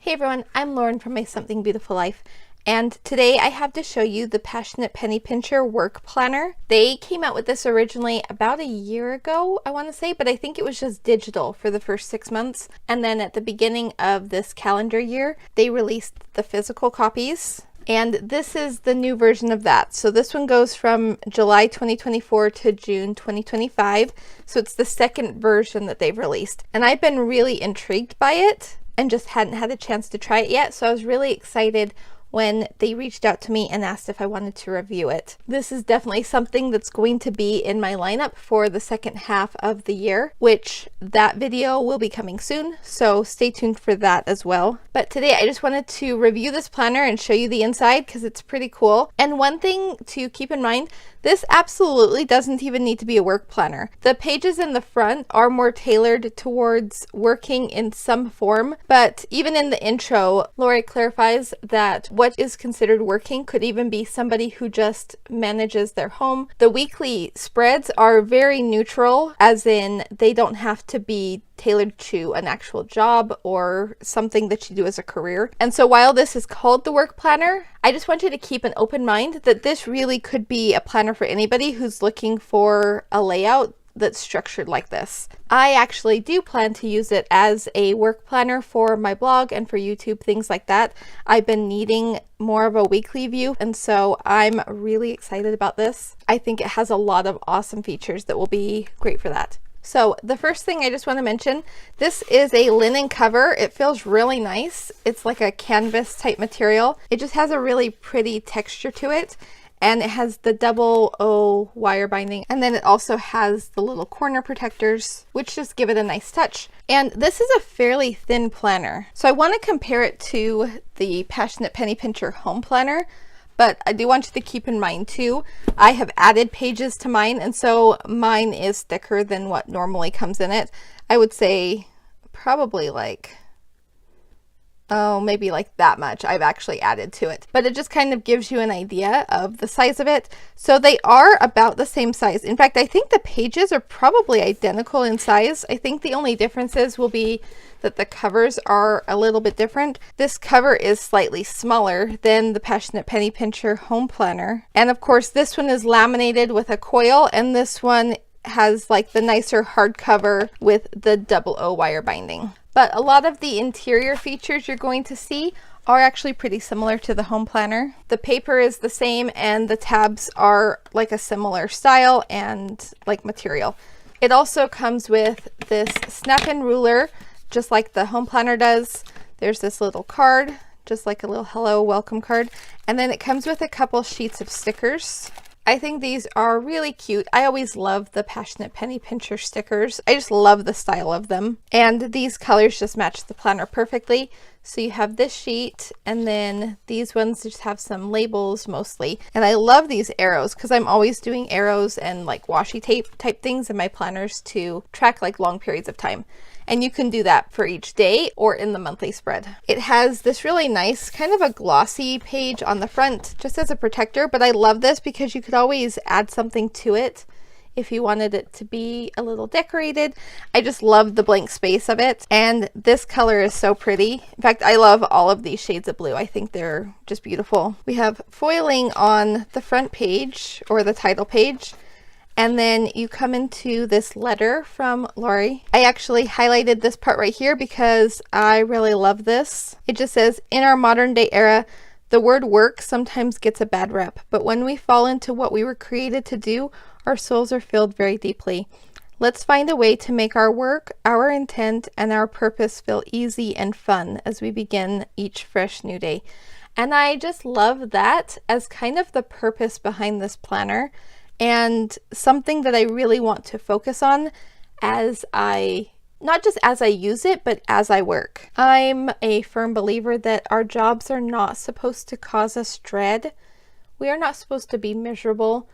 Hey everyone, I'm Lauren from My Something Beautiful Life, and today I have to show you the Passionate Penny Pincher Work Planner. They came out with this originally about a year ago, I want to say, but I think it was just digital for the first 6 months. And then at the beginning of this calendar year, they released the physical copies. And this is the new version of that. So this one goes from July 2024 to June 2025. So it's the second version that they've released. And I've been really intrigued by it and just hadn't had a chance to try it yet. So I was really excited when they reached out to me and asked if I wanted to review it. This is definitely something that's going to be in my lineup for the second half of the year, which that video will be coming soon, so stay tuned for that as well. But today I just wanted to review this planner and show you the inside because it's pretty cool. And one thing to keep in mind, this absolutely doesn't even need to be a work planner. The pages in the front are more tailored towards working in some form, but even in the intro, Lori clarifies that what is considered working could even be somebody who just manages their home. The weekly spreads are very neutral, as in they don't have to be tailored to an actual job or something that you do as a career. And so while this is called the work planner, I just want you to keep an open mind that this really could be a planner for anybody who's looking for a layout that's structured like this. I actually do plan to use it as a work planner for my blog and for YouTube, things like that. I've been needing more of a weekly view, and so I'm really excited about this. I think it has a lot of awesome features that will be great for that. So the first thing I just want to mention, this is a linen cover. It feels really nice. It's like a canvas type material. It just has a really pretty texture to it. And it has the double O wire binding. And then it also has the little corner protectors, which just give it a nice touch. And this is a fairly thin planner. So I want to compare it to the Passionate Penny Pincher Home Planner. But I do want you to keep in mind too, I have added pages to mine, and so mine is thicker than what normally comes in it. I would say probably like, oh, maybe like that much I've actually added to it. But it just kind of gives you an idea of the size of it. So they are about the same size. In fact, I think the pages are probably identical in size. I think the only differences will be that the covers are a little bit different. This cover is slightly smaller than the Passionate Penny Pincher Home Planner. And of course, this one is laminated with a coil, and this one has like the nicer hardcover with the double O wire binding. But a lot of the interior features you're going to see are actually pretty similar to the home planner. The paper is the same, and the tabs are like a similar style and like material. It also comes with this snap-in ruler, just like the home planner does. There's this little card, just like a little hello welcome card. And then it comes with a couple sheets of stickers. I think these are really cute. I always love the Passionate Penny Pincher stickers. I just love the style of them. And these colors just match the planner perfectly. So you have this sheet, and then these ones just have some labels mostly. And I love these arrows because I'm always doing arrows and like washi tape type things in my planners to track like long periods of time. And you can do that for each day or in the monthly spread. It has this really nice kind of a glossy page on the front just as a protector, but I love this because you could always add something to it if you wanted it to be a little decorated. I just love the blank space of it, and this color is so pretty. In fact, I love all of these shades of blue. I think they're just beautiful. We have foiling on the front page or the title page. And then you come into this letter from Lori. I actually highlighted this part right here because I really love this. It just says, in our modern day era, the word work sometimes gets a bad rep, but when we fall into what we were created to do, our souls are filled very deeply. Let's find a way to make our work, our intent, and our purpose feel easy and fun as we begin each fresh new day. And I just love that as kind of the purpose behind this planner, and something that I really want to focus on as not just as I use it, but as I work. I'm a firm believer that our jobs are not supposed to cause us dread. We are not supposed to be miserable.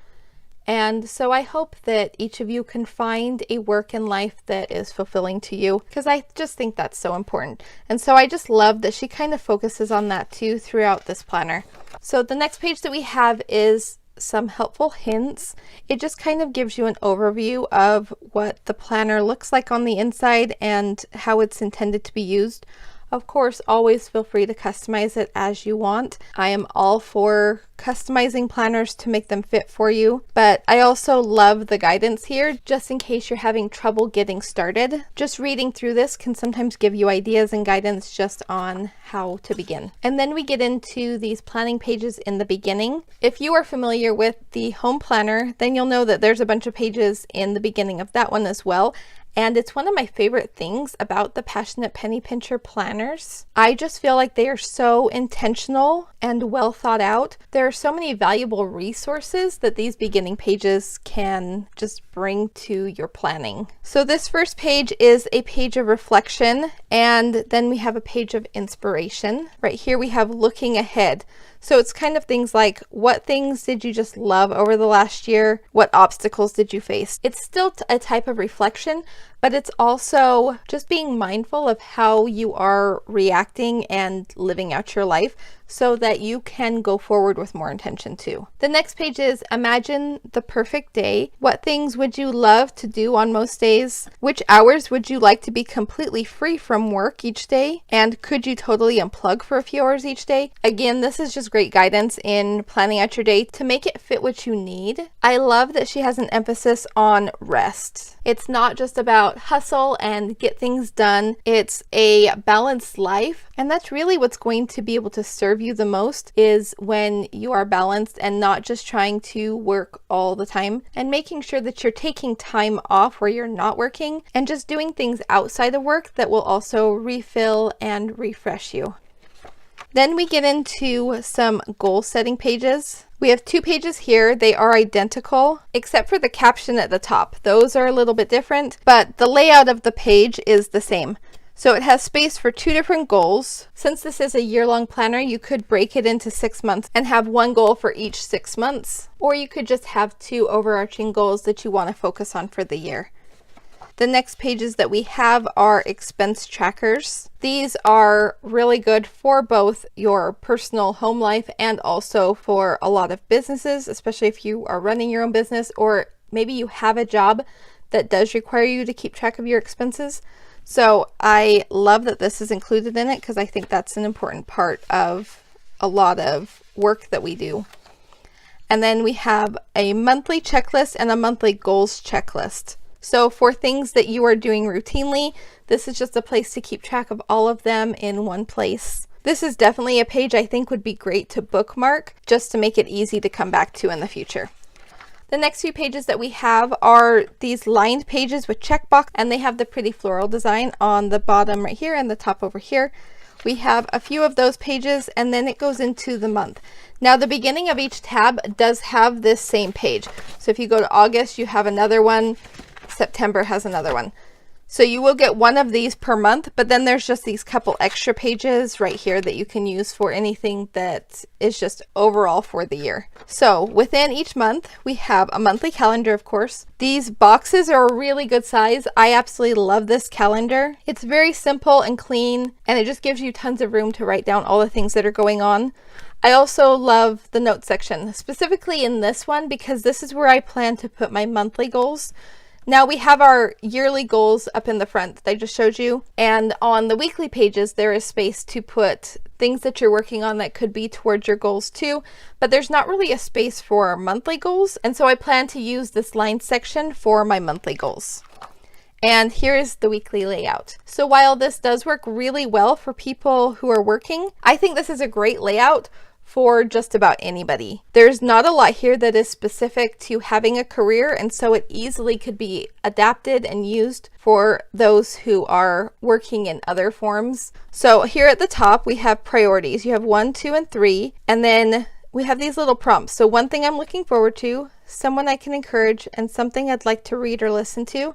And so I hope that each of you can find a work in life that is fulfilling to you, because I just think that's so important. And so I just love that she kind of focuses on that too throughout this planner. So the next page that we have is some helpful hints. It just kind of gives you an overview of what the planner looks like on the inside and how it's intended to be used. Of course, always feel free to customize it as you want. I am all for customizing planners to make them fit for you, but I also love the guidance here just in case you're having trouble getting started. Just reading through this can sometimes give you ideas and guidance just on how to begin. And then we get into these planning pages in the beginning. If you are familiar with the home planner, then you'll know that there's a bunch of pages in the beginning of that one as well. And it's one of my favorite things about the Passionate Penny Pincher planners. I just feel like they are so intentional and well thought out. There are so many valuable resources that these beginning pages can just bring to your planning. So this first page is a page of reflection, and then we have a page of inspiration. Right here we have looking ahead. So it's kind of things like, what things did you just love over the last year? What obstacles did you face? It's still a type of reflection, but it's also just being mindful of how you are reacting and living out your life so that you can go forward with more intention too. The next page is imagine the perfect day. What things would you love to do on most days? Which hours would you like to be completely free from work each day? And could you totally unplug for a few hours each day? Again, this is just great guidance in planning out your day to make it fit what you need. I love that she has an emphasis on rest. It's not just about hustle and get things done. It's a balanced life. And that's really what's going to be able to serve you the most, is when you are balanced and not just trying to work all the time, and making sure that you're taking time off where you're not working and just doing things outside of work that will also refill and refresh you. Then we get into some goal setting pages. We have two pages here. They are identical, except for the caption at the top. Those are a little bit different, but the layout of the page is the same. So it has space for two different goals. Since this is a year-long planner, you could break it into 6 months and have one goal for each 6 months, or you could just have two overarching goals that you want to focus on for the year. The next pages that we have are expense trackers. These are really good for both your personal home life and also for a lot of businesses, especially if you are running your own business, or maybe you have a job that does require you to keep track of your expenses. So I love that this is included in it because I think that's an important part of a lot of work that we do. And then we have a monthly checklist and a monthly goals checklist. So for things that you are doing routinely, this is just a place to keep track of all of them in one place. This is definitely a page I think would be great to bookmark just to make it easy to come back to in the future. The next few pages that we have are these lined pages with checkbox, and they have the pretty floral design on the bottom right here and the top over here. We have a few of those pages, and then it goes into the month. Now the beginning of each tab does have this same page. So if you go to August, you have another one. September has another one. So you will get one of these per month, but then there's just these couple extra pages right here that you can use for anything that is just overall for the year. So within each month, we have a monthly calendar, of course. These boxes are a really good size. I absolutely love this calendar. It's very simple and clean, and it just gives you tons of room to write down all the things that are going on. I also love the notes section, specifically in this one, because this is where I plan to put my monthly goals. Now we have our yearly goals up in the front that I just showed you, and on the weekly pages there is space to put things that you're working on that could be towards your goals too, but there's not really a space for monthly goals, and so I plan to use this line section for my monthly goals. And here's the weekly layout. So while this does work really well for people who are working, I think this is a great layout for just about anybody. There's not a lot here that is specific to having a career, and so it easily could be adapted and used for those who are working in other forms. So here at the top we have priorities. You have 1, 2, and 3, and then we have these little prompts. So one thing I'm looking forward to, someone I can encourage, and something I'd like to read or listen to.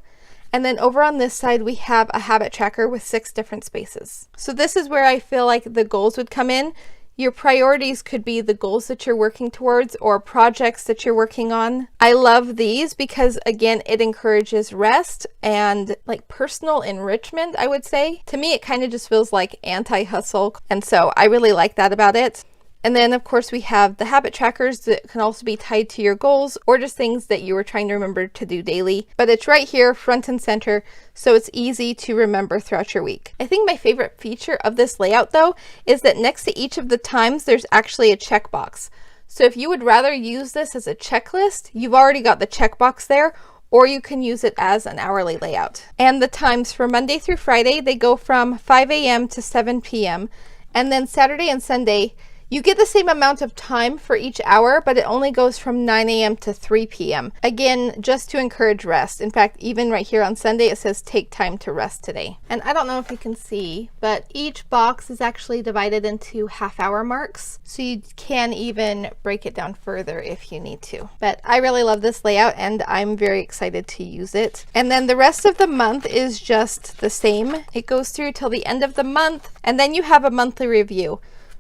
And then over on this side, we have a habit tracker with 6 different spaces. So this is where I feel like the goals would come in. Your priorities could be the goals that you're working towards or projects that you're working on. I love these because, again, it encourages rest and like personal enrichment, I would say. To me, it kind of just feels like anti-hustle. And so I really like that about it. And then of course we have the habit trackers that can also be tied to your goals or just things that you were trying to remember to do daily. But it's right here, front and center, so it's easy to remember throughout your week. I think my favorite feature of this layout though is that next to each of the times there's actually a checkbox. So if you would rather use this as a checklist, you've already got the checkbox there, or you can use it as an hourly layout. And the times for Monday through Friday, they go from 5 a.m. to 7 p.m. And then Saturday and Sunday, you get the same amount of time for each hour, but it only goes from 9 a.m. to 3 p.m. Again, just to encourage rest. In fact, even right here on Sunday, it says take time to rest today. And I don't know if you can see, but each box is actually divided into half-hour marks. So you can even break it down further if you need to. But I really love this layout and I'm very excited to use it. And then the rest of the month is just the same. It goes through till the end of the month, and then you have a monthly review.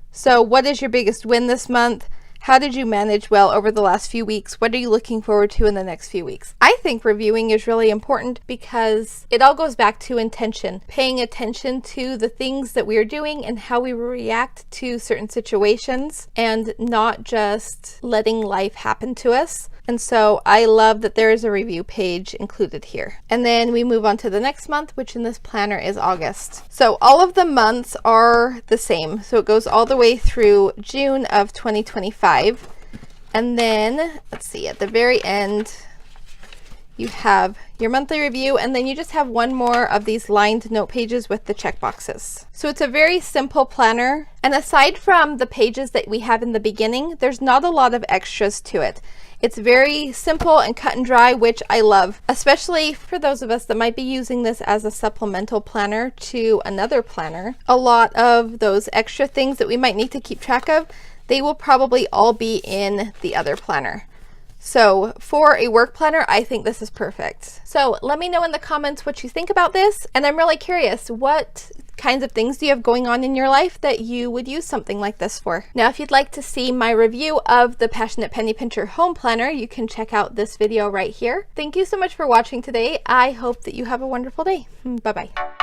So what is your biggest win this month? How did you manage well over the last few weeks? What are you looking forward to in the next few weeks? I think reviewing is really important because it all goes back to intention, paying attention to the things that we are doing and how we react to certain situations and not just letting life happen to us. And so I love that there is a review page included here. And then we move on to the next month, which in this planner is August. So all of the months are the same. So it goes all the way through June of 2025. And then, let's see, at the very end, you have your monthly review, and then you just have one more of these lined note pages with the check boxes. So it's a very simple planner. And aside from the pages that we have in the beginning, there's not a lot of extras to it. It's very simple and cut and dry, which I love, especially for those of us that might be using this as a supplemental planner to another planner. A lot of those extra things that we might need to keep track of, they will probably all be in the other planner. So for a work planner, I think this is perfect. So let me know in the comments what you think about this. And I'm really curious, what kinds of things do you have going on in your life that you would use something like this for? Now, if you'd like to see my review of the Passionate Penny Pincher Home Planner, you can check out this video right here. Thank you so much for watching today. I hope that you have a wonderful day. Bye-bye.